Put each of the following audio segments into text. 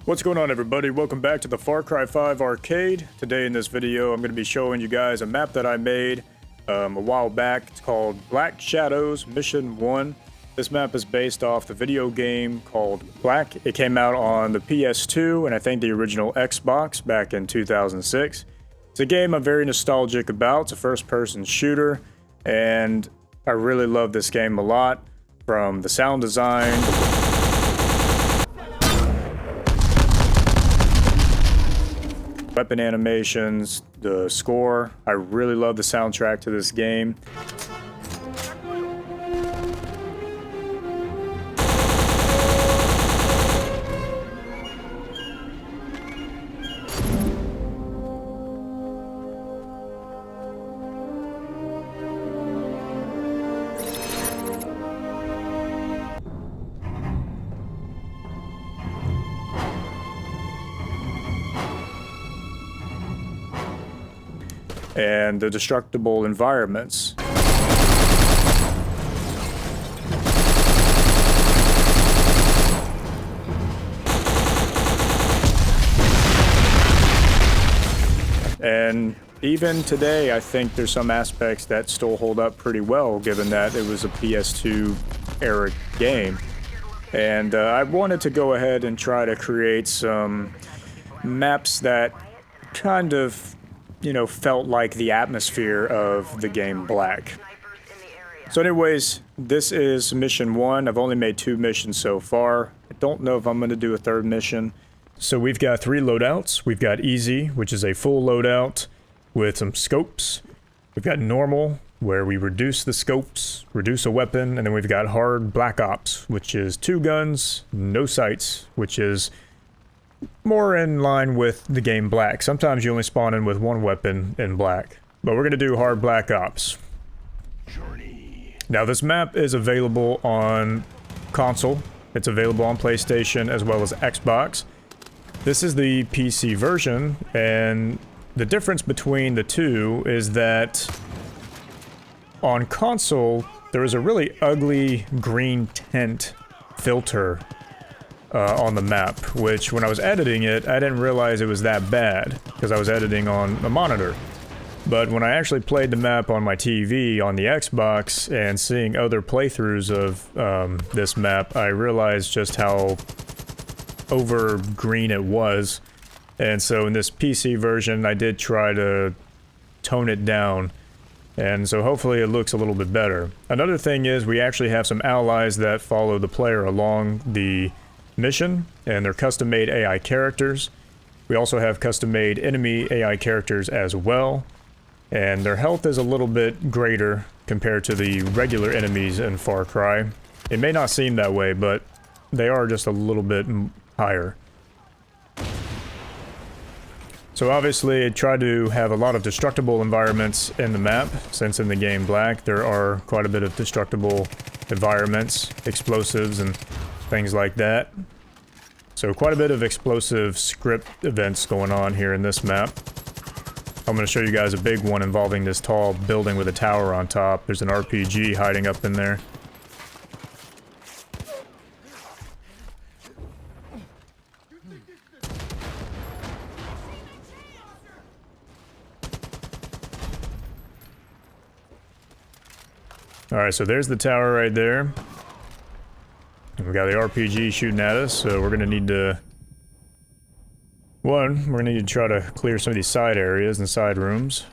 What's going on, everybody? Welcome back to the Far Cry 5 arcade. Today in this video I'm going to be showing you guys a map that I made a while back. It's called Black+shadows Mission 1. This map is based off the video game called Black. It came out on the PS2 and I think the original Xbox back in 2006. It's a game I'm very nostalgic about. It's a first-person shooter and I really love this game a lot. From the sound design, weapon animations, the score. I really love the soundtrack to this game. And the destructible environments. And even today, I think there's some aspects that still hold up pretty well, given that it was a PS2 era game. And I wanted to go ahead and try to create some maps that kind of, you know, felt like the atmosphere of the game Black. So anyways, this is mission 1. I've only made 2 missions so far. I don't know if I'm going to do a 3rd mission. So we've got 3 loadouts. We've got easy, which is a full loadout with some scopes. We've got normal, where we reduce the scopes, reduce a weapon, and then we've got hard black ops, which is 2 guns, no sights, which is more in line with the game Black. Sometimes you only spawn in with 1 weapon in Black, but we're going to do hard black ops. Now this map is available on console, it's available on PlayStation as well as Xbox. This is the PC version, and the difference between the two is that on console there is a really ugly green tint filter on the map, which when I was editing it, I didn't realize it was that bad because I was editing on a monitor. But when I actually played the map on my TV on the Xbox and seeing other playthroughs of this map, I realized just how over green it was. And so in this PC version, I did try to tone it down. And so hopefully it looks a little bit better. Another thing is we actually have some allies that follow the player along the mission, and they're custom-made AI characters. We also have custom-made enemy AI characters as well, and their health is a little bit greater compared to the regular enemies in Far Cry. It may not seem that way, but they are just a little bit higher. So obviously I tried to have a lot of destructible environments in the map, since in the game Black there are quite a bit of destructible environments, explosives and things like that. So quite a bit of explosive script events going on here in this map. I'm going to show you guys a big one involving this tall building with a tower on top. There's an RPG hiding up in there. Alright, so there's the tower right there. We got the RPG shooting at us, so we're gonna need to... we're gonna need to try to clear some of these side areas and side rooms.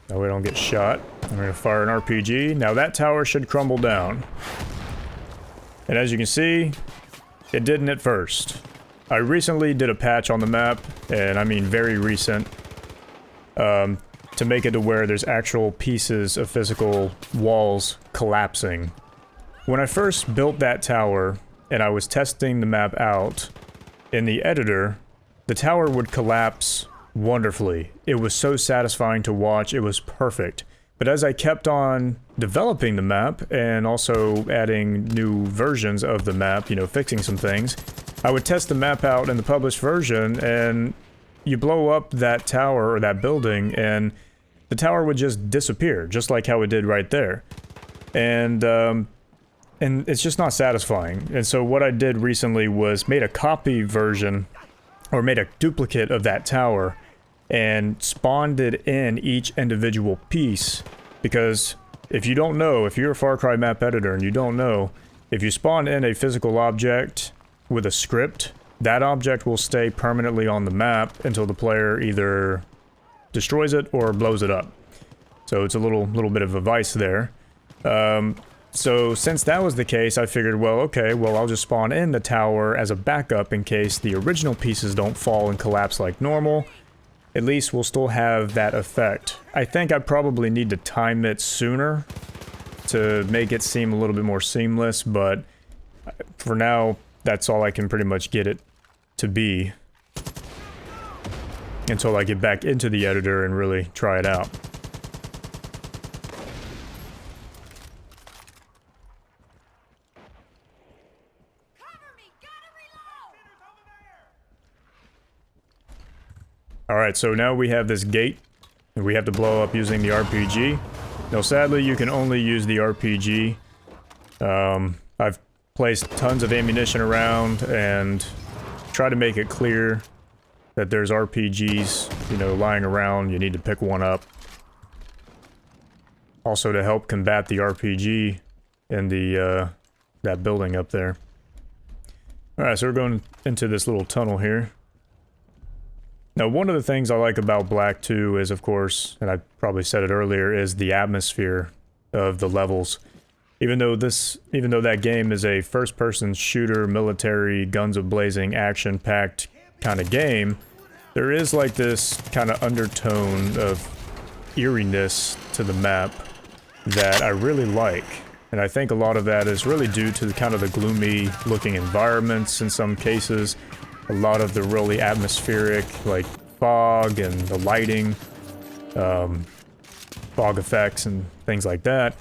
That way we don't get shot. We're gonna fire an RPG. Now that tower should crumble down. And as you can see, it didn't at first. I recently did a patch on the map, and I mean very recent, to make it to where there's actual pieces of physical walls collapsing. When I first built that tower, and I was testing the map out, in the editor, the tower would collapse wonderfully. It was so satisfying to watch, it was perfect. But as I kept on developing the map, and also adding new versions of the map, you know, fixing some things, I would test the map out in the published version, and you blow up that tower, or that building, and the tower would just disappear, just like how it did right there. And and it's just not satisfying. And so what I did recently was made a copy version, or made a duplicate of that tower, and spawned it in each individual piece. Because if you don't know, if you're a Far Cry map editor and you don't know, if you spawn in a physical object with a script, that object will stay permanently on the map until the player either destroys it or blows it up. So it's a little bit of advice there. So since that was the case, I figured, well, okay, well, I'll just spawn in the tower as a backup in case the original pieces don't fall and collapse like normal. At least we'll still have that effect. I think I probably need to time it sooner to make it seem a little bit more seamless, but for now, that's all I can pretty much get it to be until I get back into the editor and really try it out. Alright, so now we have this gate that we have to blow up using the RPG. Now sadly, you can only use the RPG. I've placed tons of ammunition around and tried to make it clear that there's RPGs, you know, lying around. You need to pick one up. Also to help combat the RPG in the, that building up there. Alright, so we're going into this little tunnel here. Now, one of the things I like about Black 2 is, of course, and I probably said it earlier, is the atmosphere of the levels. Even though that game is a first-person shooter, military, guns a-blazing, action-packed kind of game, there is like this kind of undertone of eeriness to the map that I really like. And I think a lot of that is really due to kind of the gloomy-looking environments in some cases. A lot of the really atmospheric, like, fog and the lighting, fog effects and things like that.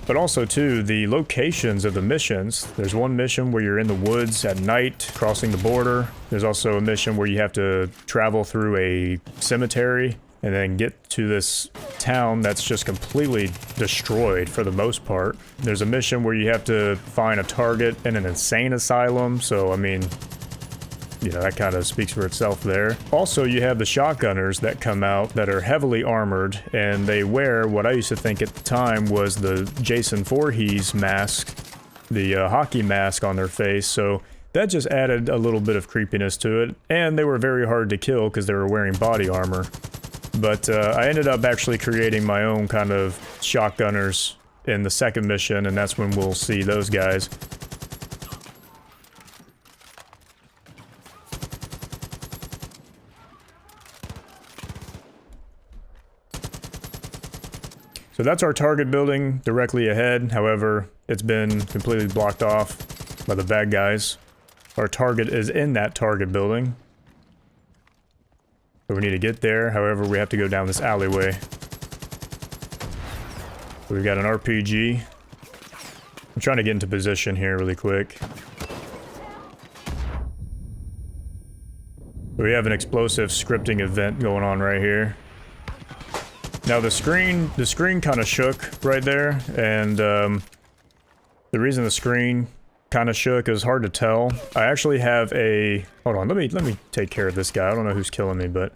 But also, too, the locations of the missions. There's one mission where you're in the woods at night, crossing the border. There's also a mission where you have to travel through a cemetery and then get to this town that's just completely destroyed for the most part. There's a mission where you have to find a target in an insane asylum, so, I mean, you know, that kind of speaks for itself there. Also, you have the shotgunners that come out that are heavily armored, and they wear what I used to think at the time was the Jason Voorhees mask, the hockey mask on their face, so that just added a little bit of creepiness to it, and they were very hard to kill because they were wearing body armor. But I ended up actually creating my own kind of shotgunners in the second mission, and that's when we'll see those guys. So that's our target building directly ahead. However, it's been completely blocked off by the bad guys. Our target is in that target building. So we need to get there. However, we have to go down this alleyway. So we've got an RPG. I'm trying to get into position here really quick. We have an explosive scripting event going on right here. Now the screen kind of shook right there, and the reason the screen kind of shook is hard to tell. I actually have a... Hold on, let me take care of this guy. I don't know who's killing me, but...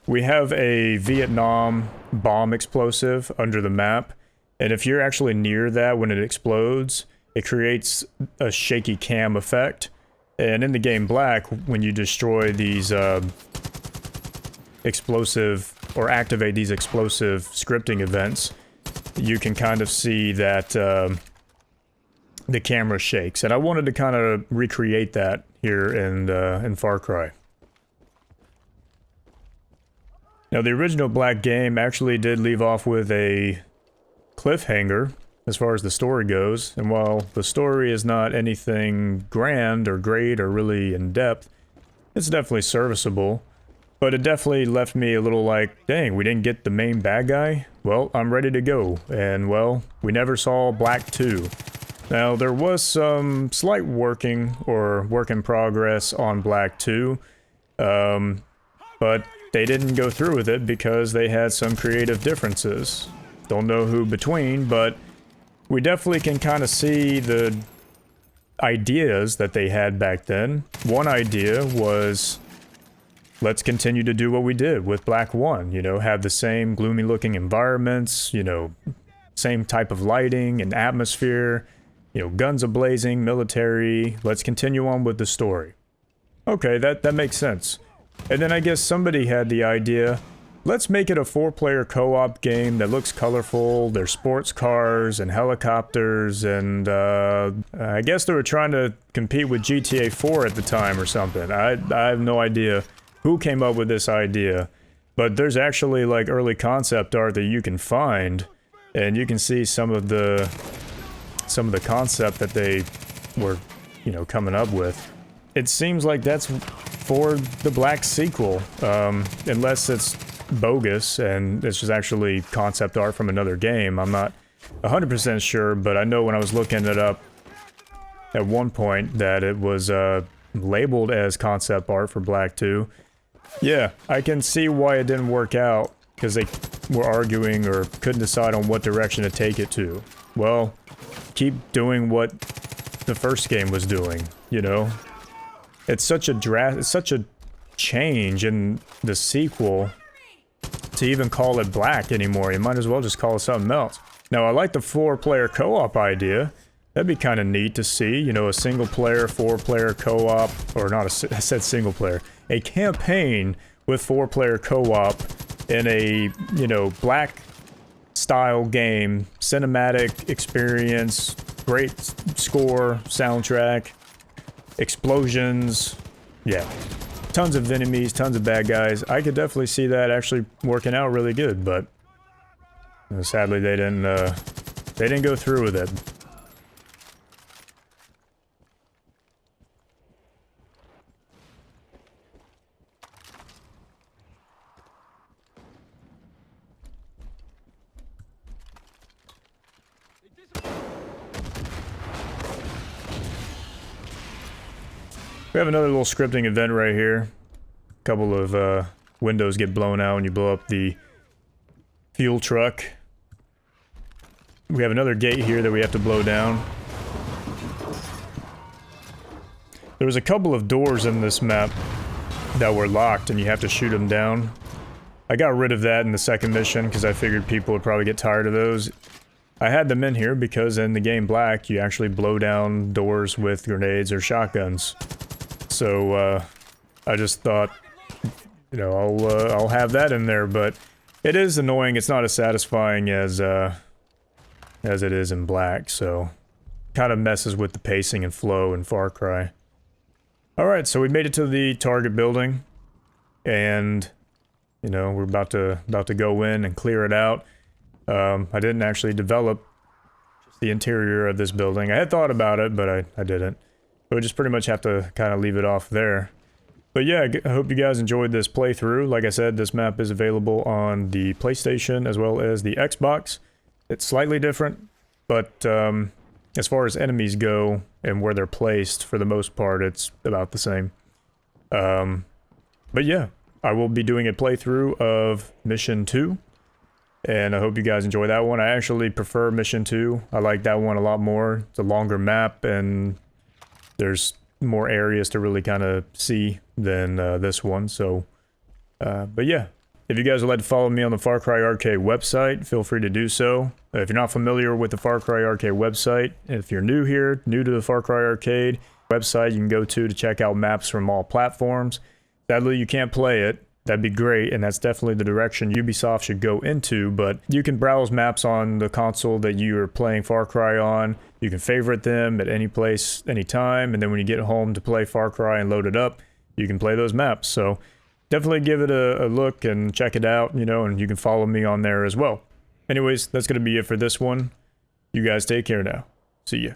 We have a Vietnam bomb explosive under the map, and if you're actually near that when it explodes, it creates a shaky cam effect. And in the game Black, when you destroy these explosive... or activate these explosive scripting events, you can kind of see that the camera shakes. And I wanted to kind of recreate that here in Far Cry. Now, the original Black game actually did leave off with a cliffhanger as far as the story goes. And while the story is not anything grand or great or really in-depth, it's definitely serviceable. But it definitely left me a little like, dang, we didn't get the main bad guy? Well, I'm ready to go. And, well, we never saw Black 2. Now, there was some slight work in progress on Black 2. But they didn't go through with it because they had some creative differences. Don't know who between, but we definitely can kind of see the ideas that they had back then. One idea was, let's continue to do what we did with Black 1, you know, have the same gloomy looking environments, you know, same type of lighting and atmosphere, you know, guns a-blazing, military, let's continue on with the story. Okay, that makes sense. And then I guess somebody had the idea, let's make it a 4-player co-op game that looks colorful, there's sports cars and helicopters, and I guess they were trying to compete with GTA 4 at the time or something. I have no idea who came up with this idea, but there's actually like early concept art that you can find, and you can see some of the concept that they were, you know, coming up with. It seems like that's for the Black sequel, unless it's bogus and it's just actually concept art from another game. I'm not 100% sure, but I know when I was looking it up at one point that it was labeled as concept art for Black 2. Yeah, I can see why it didn't work out, because they were arguing or couldn't decide on what direction to take it to. Well, keep doing what the first game was doing, you know? It's such a change in the sequel to even call it Black anymore. You might as well just call it something else. Now, I like the 4-player co-op idea. That'd be kind of neat to see, you know, a single-player, 4-player co-op, or not I said single-player, a campaign with 4-player co-op in a, you know, Black-style game, cinematic experience, great score, soundtrack, explosions, yeah, tons of enemies, tons of bad guys. I could definitely see that actually working out really good, but sadly they didn't go through with it. We have another little scripting event right here. A couple of windows get blown out when you blow up the fuel truck. We have another gate here that we have to blow down. There was a couple of doors in this map that were locked and you have to shoot them down. I got rid of that in the second mission because I figured people would probably get tired of those. I had them in here because in the game Black, you actually blow down doors with grenades or shotguns. So, I just thought, you know, I'll have that in there, but it is annoying. It's not as satisfying as it is in Black, so kind of messes with the pacing and flow in Far Cry. Alright, so we made it to the target building, and, you know, we're about to go in and clear it out. I didn't actually develop the interior of this building. I had thought about it, but I didn't. So we just pretty much have to kind of leave it off there. But yeah, I hope you guys enjoyed this playthrough. Like I said, this map is available on the PlayStation as well as the Xbox. It's slightly different, but as far as enemies go and where they're placed, for the most part, it's about the same. But yeah, I will be doing a playthrough of Mission 2. And I hope you guys enjoy that one. I actually prefer Mission 2. I like that one a lot more. It's a longer map and there's more areas to really kind of see than this one, so but yeah, if you guys would like to follow me on the Far Cry Arcade website, feel free to do so. If you're not familiar with the Far Cry Arcade website, if you're new here, new to the Far Cry Arcade website, you can go to check out maps from all platforms. Sadly, you can't play it. That'd be great, and that's definitely the direction Ubisoft should go into, but you can browse maps on the console that you are playing Far Cry on. You can favorite them at any place, anytime, and then when you get home to play Far Cry and load it up, you can play those maps. So definitely give it a look and check it out, you know, and you can follow me on there as well. Anyways, that's going to be it for this one. You guys take care now. See ya.